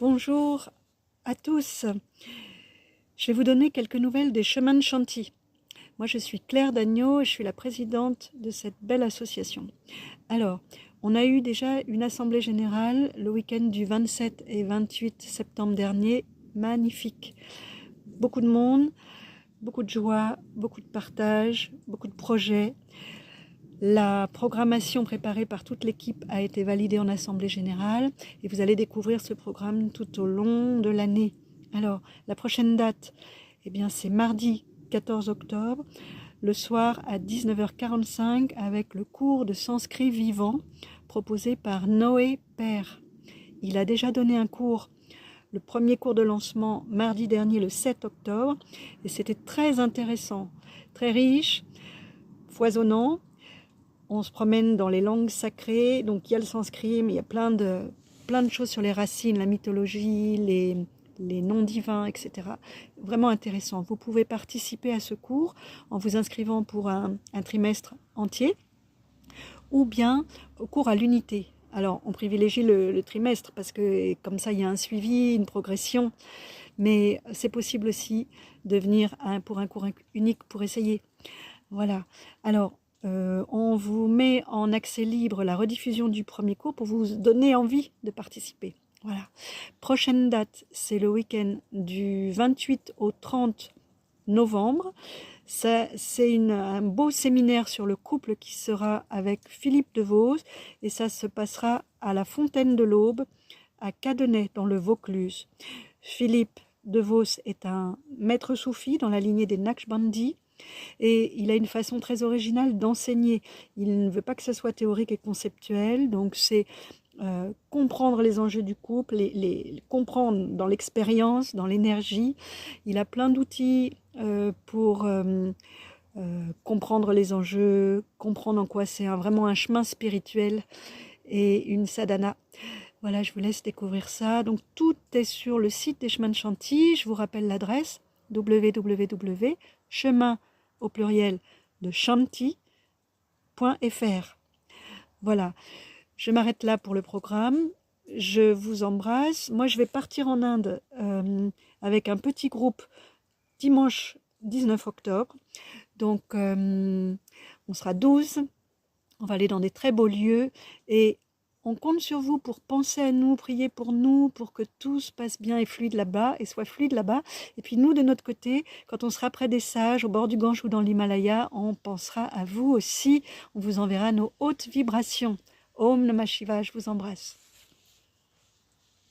Bonjour à tous. Je vais vous donner quelques nouvelles des chemins de Chantilly. Moi, je suis Claire Dagneau et je suis la présidente de cette belle association. Alors, on a eu déjà une assemblée générale le week-end du 27 et 28 septembre dernier. Magnifique. Beaucoup de monde, beaucoup de joie, beaucoup de partage, beaucoup de projets. La programmation préparée par toute l'équipe a été validée en assemblée générale et vous allez découvrir ce programme tout au long de l'année. Alors, la prochaine date, c'est mardi 14 octobre, le soir à 19h45 avec le cours de sanskrit vivant proposé par Noé Père. Il a déjà donné un cours, le premier cours de lancement mardi dernier le 7 octobre et c'était très intéressant, très riche, foisonnant. On se promène dans les langues sacrées, donc il y a le sanskrit, mais il y a plein de choses sur les racines, la mythologie, les noms divins, etc. Vraiment intéressant. Vous pouvez participer à ce cours en vous inscrivant pour un trimestre entier ou bien au cours à l'unité. Alors, on privilégie le trimestre parce que comme ça, il y a un suivi, une progression, mais c'est possible aussi de venir pour un cours unique pour essayer. Voilà. Alors, on vous met en accès libre la rediffusion du premier cours pour vous donner envie de participer. Voilà. Prochaine date, c'est le week-end du 28 au 30 novembre. C'est un beau séminaire sur le couple qui sera avec Philippe de Vos et ça se passera à la Fontaine de l'Aube à Cadenet dans le Vaucluse. Philippe de Vos est un maître soufi dans la lignée des Naqshbandi. Et il a une façon très originale d'enseigner. Il ne veut pas que ce soit théorique et conceptuel, donc c'est comprendre les enjeux du couple, les comprendre dans l'expérience, dans l'énergie. Il a plein d'outils pour comprendre les enjeux, comprendre en quoi c'est vraiment un chemin spirituel et une sadhana. Voilà, je vous laisse découvrir ça. Donc tout est sur le site des chemins de Chantilly. Je vous rappelle l'adresse www.chemin au pluriel de chantilly.fr. Voilà, je m'arrête là pour le programme. Je vous embrasse. Moi, je vais partir en Inde avec un petit groupe dimanche 19 octobre. Donc, on sera 12. On va aller dans des très beaux lieux et on compte sur vous pour penser à nous, prier pour nous, pour que tout se passe bien et fluide là-bas, et soit fluide là-bas. Et puis nous, de notre côté, quand on sera près des sages, au bord du Gange ou dans l'Himalaya, on pensera à vous aussi. On vous enverra nos hautes vibrations. Om Namah Shivaya, je vous embrasse.